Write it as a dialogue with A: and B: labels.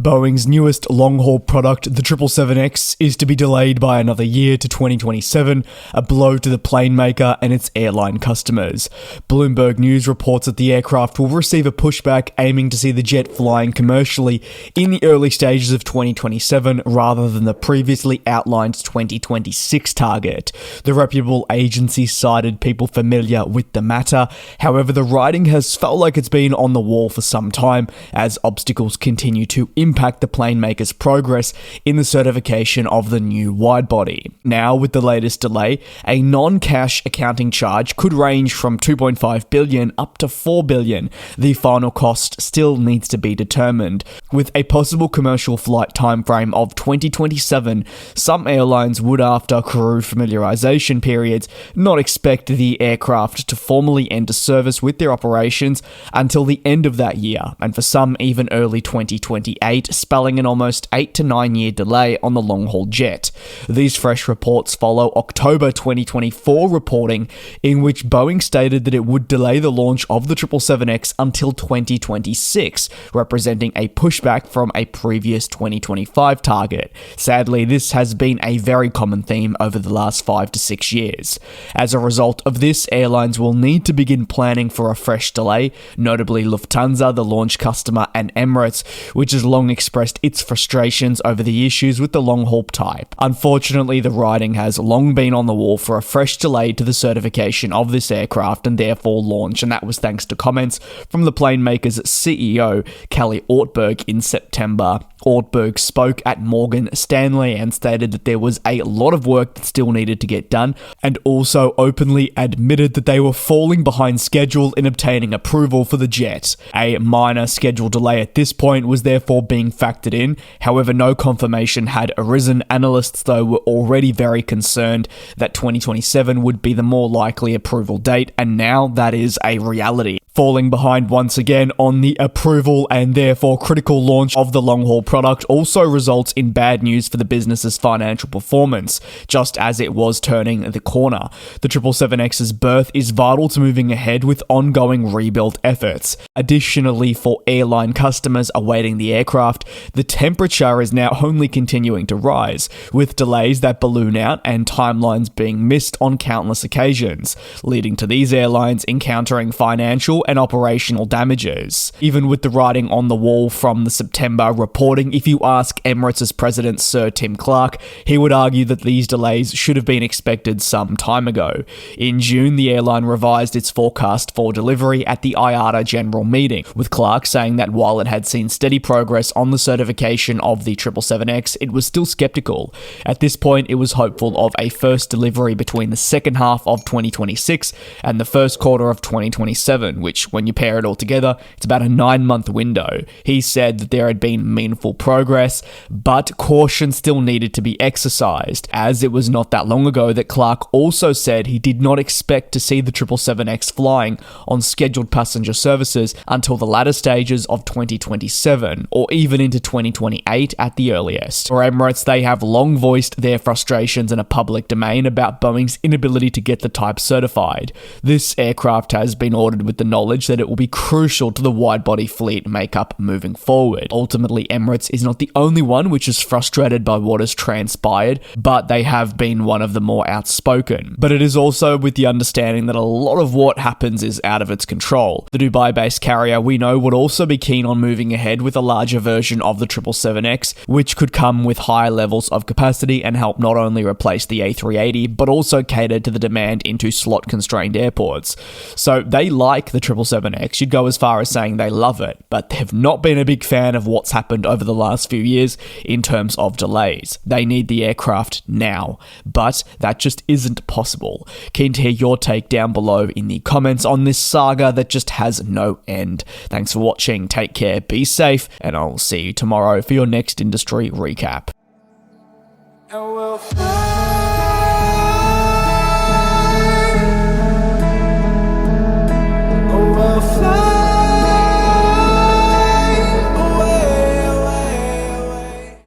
A: Boeing's newest long-haul product, the 777X, is to be delayed by another year to 2027, a blow to the plane maker and its airline customers. Bloomberg News reports that the aircraft will receive a pushback aiming to see the jet flying commercially in the early stages of 2027 rather than the previously outlined 2026 target. The reputable agency cited people familiar with the matter. However, the writing has felt like it's been on the wall for some time as obstacles continue to impact the plane maker's progress in the certification of the new widebody. Now, with the latest delay, a non-cash accounting charge could range from $2.5 billion up to $4 billion. The final cost still needs to be determined. With a possible commercial flight timeframe of 2027, some airlines would, after crew familiarization periods, not expect the aircraft to formally enter service with their operations until the end of that year, and for some even early 2028, spelling an almost 8 to 9 year delay on the long-haul jet. These fresh reports follow October 2024 reporting in which Boeing stated that it would delay the launch of the 777X until 2026, representing a pushback from a previous 2025 target. Sadly, this has been a very common theme over the last 5 to 6 years. As a result of this, airlines will need to begin planning for a fresh delay, notably Lufthansa, the launch customer, and Emirates, which has long expressed its frustrations over the issues with the long-haul type. Unfortunately, the writing has long been on the wall for a fresh delay to the certification of this aircraft and therefore launch, and that was thanks to comments from the plane maker's CEO, Kelly Ortberg, in September. Ortberg spoke at Morgan Stanley and stated that there was a lot of work that still needed to get done, and also openly admitted that they were falling behind schedule in obtaining approval for the jet. A minor schedule delay at this point was therefore being factored in. However, no confirmation had arisen. Analysts, though, were already very concerned that 2027 would be the more likely approval date, and now that is a reality. Falling behind once again on the approval and therefore critical launch of the long-haul product also results in bad news for the business's financial performance, just as it was turning the corner. The 777X's birth is vital to moving ahead with ongoing rebuild efforts. Additionally, for airline customers awaiting the aircraft, the temperature is now only continuing to rise, with delays that balloon out and timelines being missed on countless occasions, leading to these airlines encountering financial and operational damages. Even with the writing on the wall from the September reporting, if you ask Emirates' president Sir Tim Clark, he would argue that these delays should have been expected some time ago. In June, the airline revised its forecast for delivery at the IATA General Meeting, with Clark saying that while it had seen steady progress on the certification of the 777X, it was still skeptical. At this point, it was hopeful of a first delivery between the second half of 2026 and the first quarter of 2027, which, when you pair it all together, it's about a 9-month window. He said that there had been meaningful progress, but caution still needed to be exercised, as it was not that long ago that Clark also said he did not expect to see the 777X flying on scheduled passenger services until the latter stages of 2027, or even into 2028 at the earliest. For Emirates, they have long voiced their frustrations in a public domain about Boeing's inability to get the type certified. This aircraft has been ordered with the knowledge that it will be crucial to the wide-body fleet makeup moving forward. Ultimately, Emirates is not the only one which is frustrated by what has transpired, but they have been one of the more outspoken. But it is also with the understanding that a lot of what happens is out of its control. The Dubai-based carrier, we know, would also be keen on moving ahead with a larger version of the 777X, which could come with higher levels of capacity and help not only replace the A380, but also cater to the demand into slot-constrained airports. So they like the 777X. You'd go as far as saying they love it, but they've not been a big fan of what's happened over the last few years in terms of delays. They need the aircraft now, but that just isn't possible. Keen to hear your take down below in the comments on this saga that just has no end. Thanks for watching, take care, be safe, and I'll see you tomorrow for your next industry recap.